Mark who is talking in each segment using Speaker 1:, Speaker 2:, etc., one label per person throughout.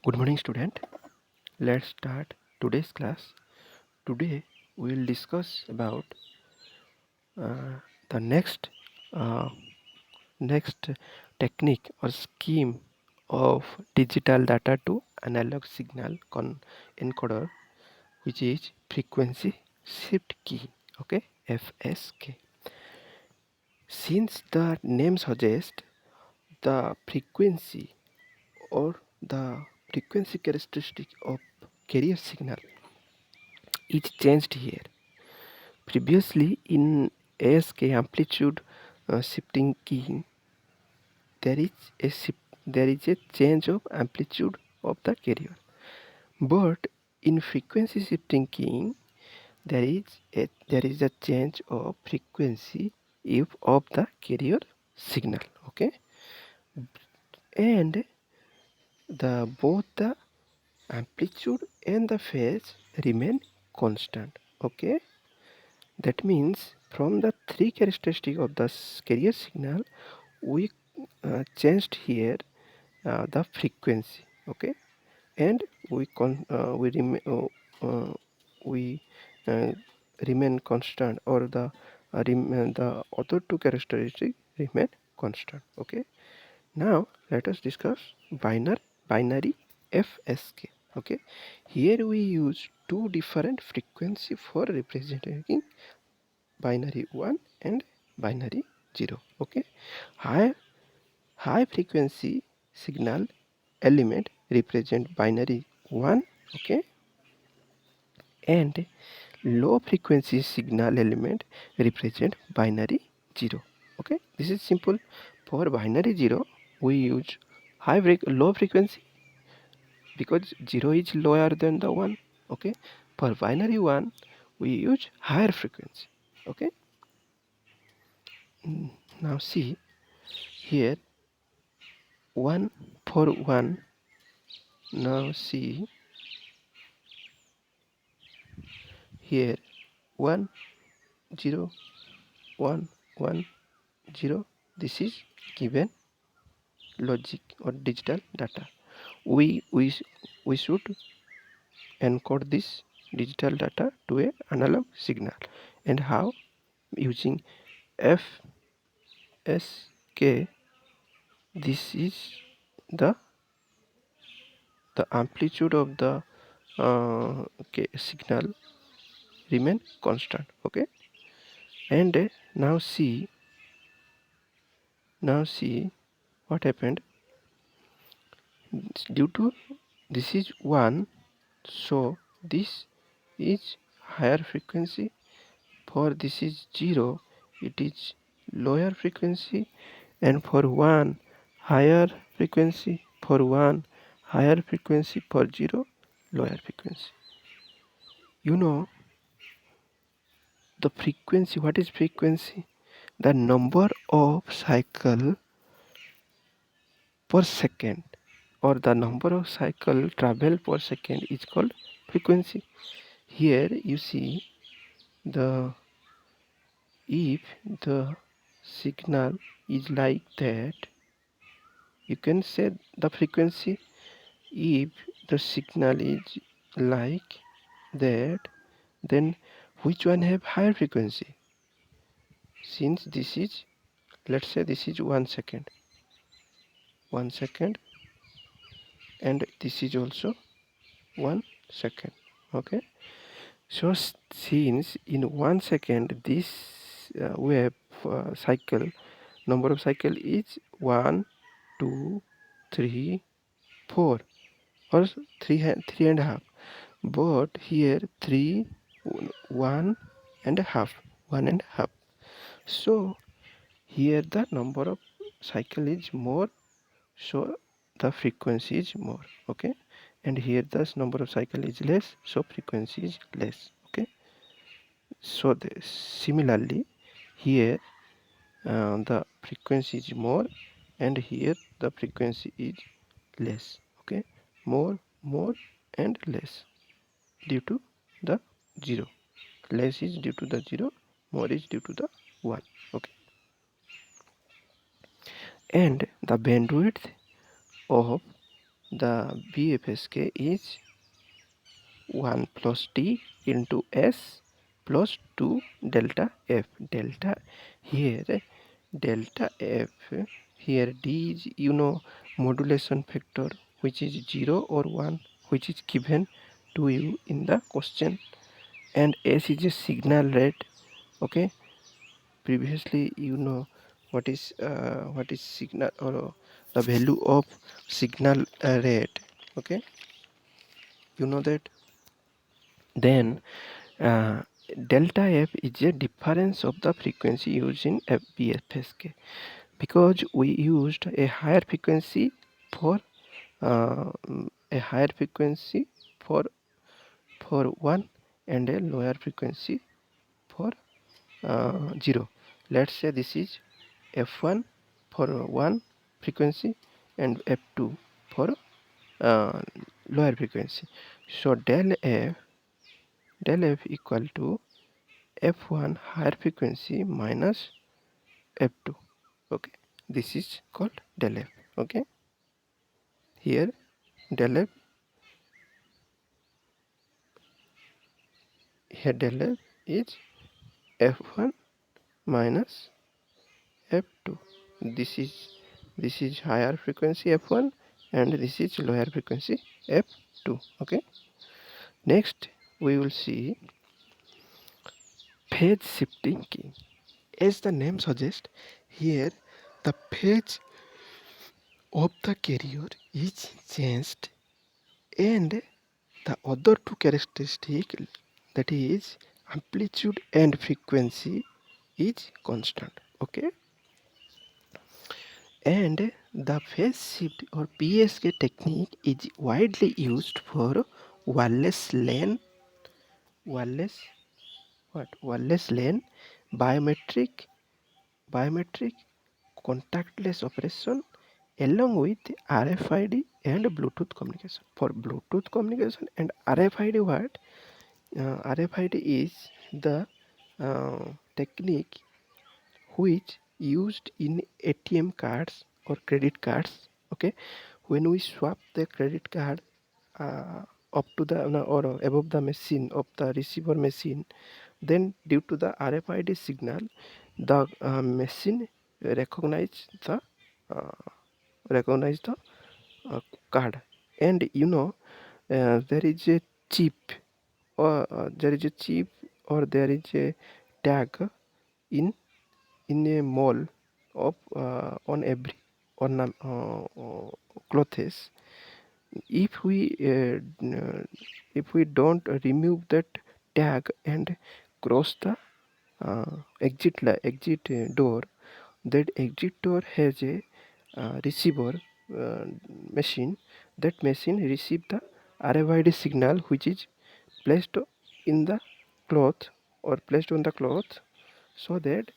Speaker 1: Good morning, student. Let's start today's class. Today we will discuss about uh, the uh, next technique or scheme of digital data to analog signal encoder, which is frequency shift key. Okay, FSK. Since the name suggests, the frequency or the frequency characteristic of carrier signal is changed here. Previously, in ASK amplitude shifting key, there is a change of amplitude of the carrier. But in frequency shifting keying, there is a change of frequency of the carrier signal. Okay, and both the amplitude and the phase remain constant. Okay, that means from the three characteristics of the carrier signal, we changed here the frequency. Okay, and we we uh, remain constant, or the other two characteristics remain constant. Okay, now let us discuss binary FSK. Okay, here we use two different frequency for representing binary 1 and binary 0. Okay, high high frequency signal element represent binary 1. Okay, and low frequency signal element represent binary 0. Okay, this is simple. For binary 0 we use low frequency because 0 is lower than the 1. Okay, for binary 1 we use higher frequency. Okay, now see here 1 for 1. Now see here 1 0 1 1 0. This is given logic or digital data. We should encode this digital data to a analog signal. And how? Using FSK. This is the amplitude of the signal remain constant. Okay, and now see what happened. Due to this is 1, so this is higher frequency. For this is 0, it is lower frequency, and for 1 higher frequency, for 1 higher frequency, for 0 lower frequency. You know the frequency. What is frequency? The number of cycle per second, or the number of cycle travel per second, is called frequency. Here you see the if the signal is like that, you can say the frequency. If the signal is like that, then which one have higher frequency? Since this is, let's say this is 1 second, and this is also 1 second. Okay, so since in 1 second this wave cycle number of cycle is 1 2 3 4, or three and a half, but here 3 1 and a half, so here the number of cycle is more, so the frequency is more. Okay, and here the number of cycle is less, so frequency is less. Okay, so similarly here the frequency is more, and here the frequency is less. Okay, more and less due to the 0. Less is due to the 0, more is due to the 1. Okay, and the bandwidth of the BPSK is 1 plus T into S plus 2 delta F. Delta here, delta F here, D is modulation factor, which is 0 or 1, which is given to you in the question, and S is a signal rate. Okay, previously what is signal, or the value of signal rate. Okay, you know that. Then delta F is a difference of the frequency used in BPSK, because we used a higher frequency for a higher frequency for 1 and a lower frequency for 0. Let's say this is F1 for 1 frequency and F2 for uh, lower frequency. So del F equal to F1 higher frequency minus F2. Okay, this is called del F. Okay, here del F, is F1 minus F2. This is higher frequency F1 and this is lower frequency F2. Okay, next we will see phase shifting key. As the name suggests, here the phase of the carrier is changed, and the other two characteristics, that is amplitude and frequency, is constant. Okay, and the phase shift or PSK technique is widely used for wireless LAN, wireless wireless LAN, biometric contactless operation, along with RFID and Bluetooth communication. For Bluetooth communication and RFID, RFID is the technique which used in ATM cards or credit cards. Okay, when we swap the credit card up to the or above the machine of the receiver machine, then due to the RFID signal, the machine recognize the uh, recognize the card, and there is a chip, or there is a tag in a mall of on every clothes. If we don't remove that tag and cross the exit door, that exit door has a receiver uh, machine. That machine receive the RFID signal, which is placed in the cloth or placed on the cloth, so that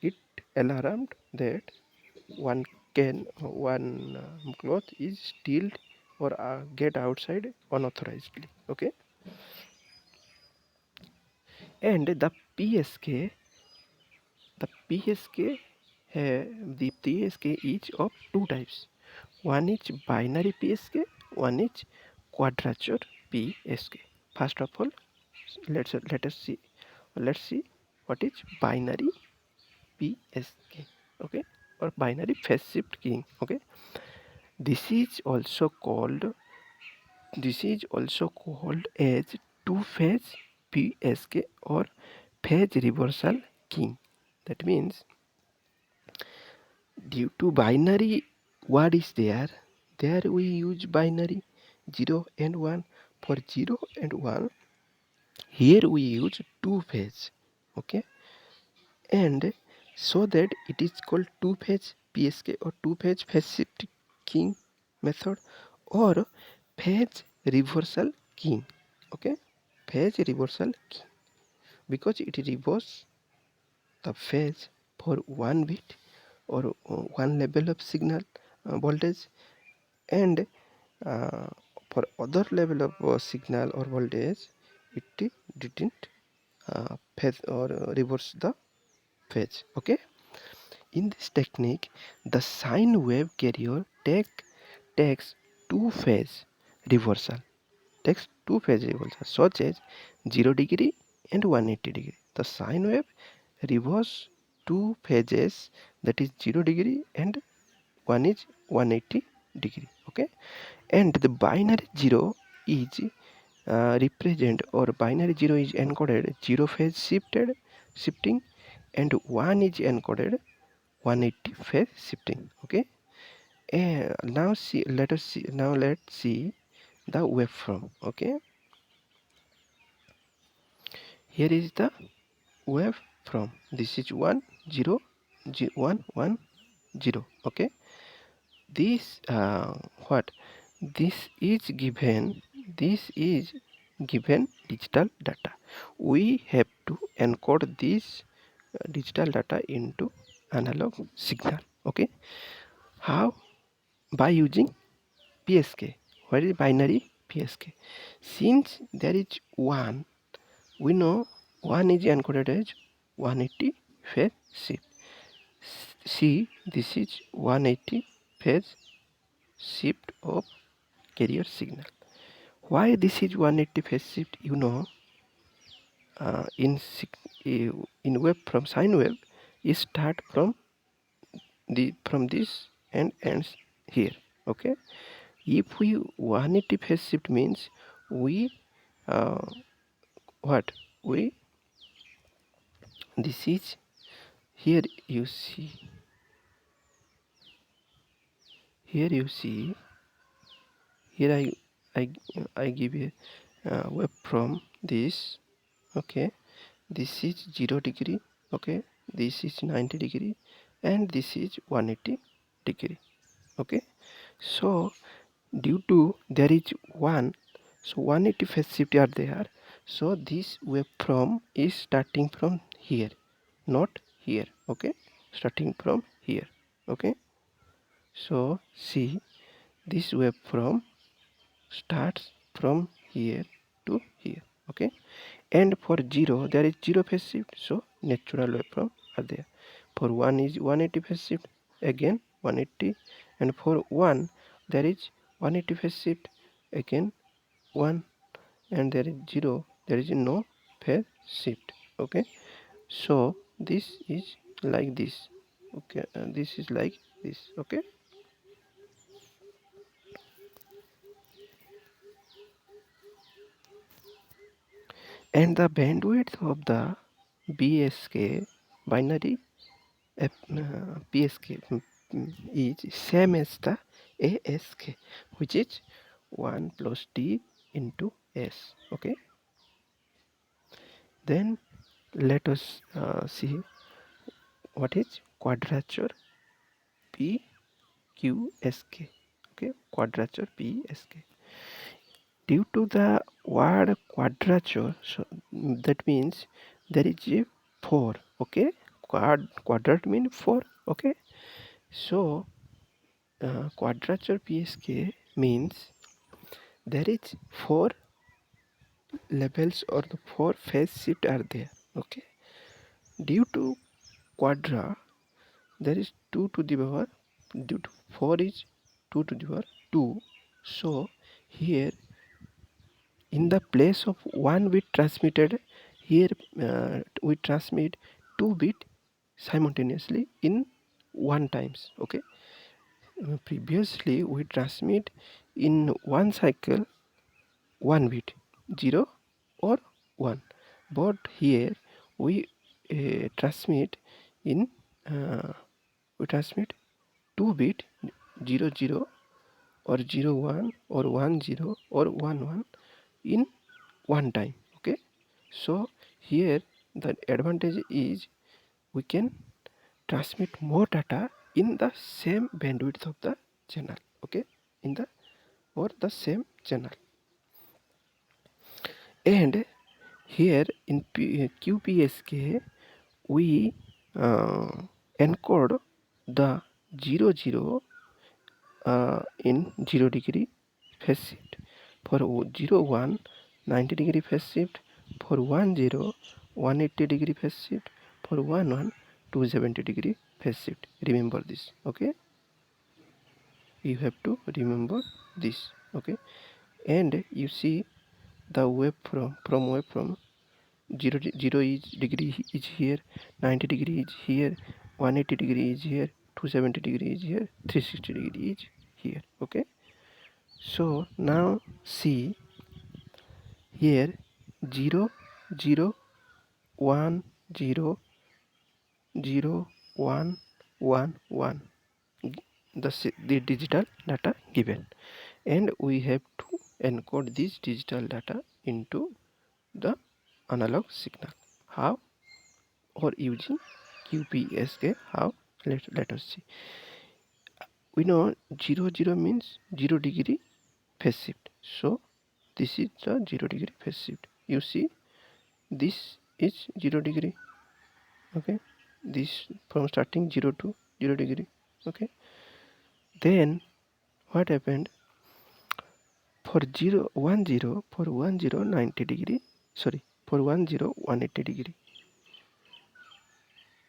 Speaker 1: it alarmed that one cloth is stealed or get outside unauthorizedly. Okay, and the PSK the PSK is of two types. One is binary PSK, one is quadrature PSK. First of all, let's see what is binary PSK. Okay, or binary phase shift keying. Okay, this is also called as two-phase PSK or phase reversal keying. That means, due to binary word is there we use binary 0 and 1. For 0 and 1, here we use two phase. Okay, and so that it is called two phase PSK or two phase shift keying method, or phase reversal keying. Okay, phase reversal key, because it reverses the phase for one bit or one level of signal voltage, and uh, for other level of signal or voltage it didn't phase or reverse the phase. Okay, in this technique the sine wave carrier takes two-phase reversal. Takes two-phase reversal such as 0 degree and 180 degree. The sine wave reverse two phases, that is 0 degree and one is 180 degree. Okay, and the binary 0 is represent, or binary 0 is encoded 0 phase shifting, and 1 is encoded 180 phase shifting. Okay, and let's see the waveform. Okay, here is the waveform. This is 1 0 1 1 0. Okay, this what this is given digital data. We have to encode this digital data into analog signal. Okay, how? By using PSK. What is binary PSK? Since there is 1, we know 1 is encoded as 180 phase shift. See, this is 180 phase shift of carrier signal. Why this is 180 phase shift? You know, in wave, from sine wave, it start from this and ends here. Okay, if we 180 phase shift means we uh, what we this is here you see here I give a wave from this. Okay, this is 0 degree. Okay, this is 90 degree, and this is 180 degree. Okay, so due to there is 1, so 180 phase shift are there, so this waveform is starting from here, not here. Okay, starting from here. Okay, so see, this waveform starts from here to here. Okay, and for 0 there is 0 phase shift, so natural waveform are there. For 1 is 180 phase shift, again 180, and for 1 there is 180 phase shift, again 1, and there is 0, there is no phase shift. Okay, so this is like this. Okay, this is like this. Okay, and the bandwidth of the BSK binary PSK is same as the ASK, which is 1 plus D into S. Okay, then let us see what is quadrature PQSK. Okay, quadrature PSK. Due to the word quadrature, so that means there is a 4. Okay, quadrat means 4. Okay, so quadrature PSK means there is 4 levels, or the 4 phase shift are there. Okay, due to quadra there is 2 to the power, due to 4 is 2 to the power 2. So here in the place of 1 bit transmitted, here we transmit 2 bit simultaneously in 1 times. Okay, previously we transmit in one cycle 1 bit, 0 or 1, but here we transmit in we transmit 2 bit, 0 0 or 0 1 or 1 0 or 1 1 in one time. Okay, so here the advantage is we can transmit more data in the same bandwidth of the channel. Okay, in the or the same channel. And here in QPSK we encode the 0 0 in 0 degree phase shift, for 0 1 90 degree phase shift, for 1 0 180 degree phase shift, for 1 1 270 degree phase shift. Remember this. Okay, you have to remember this. Okay, and you see the waveform 0 is degree is here, 90 degree is here, 180 degree is here, 270 degree is here, 360 degree is here. Okay, so now see here 0 0 1 0 0 1 1 1, the digital data given, and we have to encode this digital data into the analog signal. How? Or using QPSK. How? Let us see. We know 0 0 means 0 degree phase shift, so this is the 0 degree phase shift. You see this is 0 degree. Okay, this from starting 0 to 0 degree. Okay, then what happened for 0 1 0, for 1 0 90 degree, sorry, for 1 0 180 degree,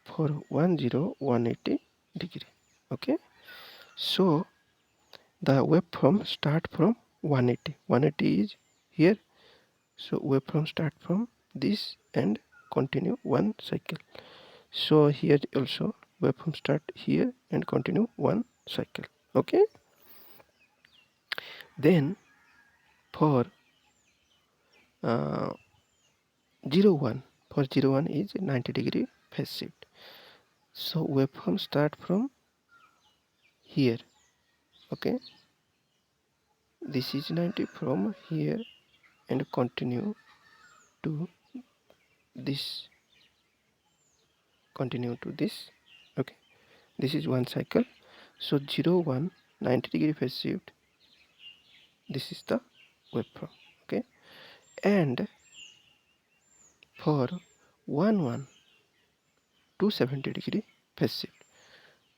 Speaker 1: for 1 0 180 degree. Okay, so the waveform start from 180. 180 is here, so waveform start from this and continue one cycle. So here also waveform start here and continue one cycle. Okay, then for 0 1, for 0 1 is 90 degree phase shift, so waveform start from here. Okay, this is 90 from here and continue to this, continue to this. Okay, this is one cycle. So 0 1 90 degree phase shift, this is the waveform. Okay, and for 1 1 270 degree phase shift,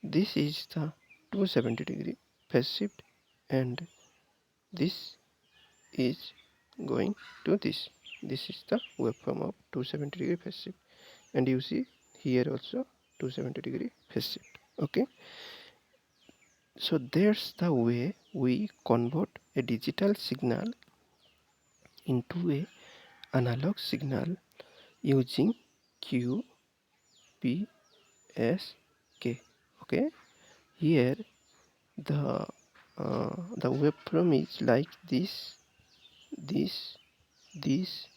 Speaker 1: this is the 270 degree phase shift, and this is going to this is the waveform of 270 degree phase shift, and you see here also 270 degree phase shift. Okay, so that's the way we convert a digital signal into a analog signal using QPSK. Okay, here the waveform is like this, this, this,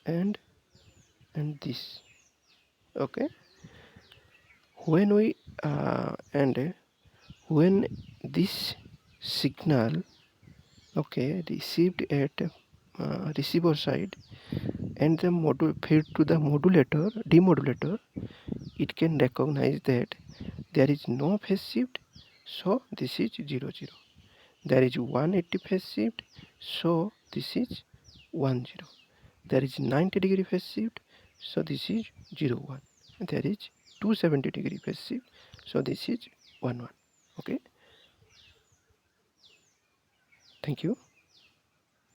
Speaker 1: and this. Okay, when we and when this signal, okay, received at receiver side and the module fed to the demodulator, it can recognize that there is no phase shift, so this is 0 0. There is 180 phase shift, so this is 1 0. There is 90 degree phase shift, so this is 0 1. There is 270 degree phase shift, so this is 1 1. Okay, thank you.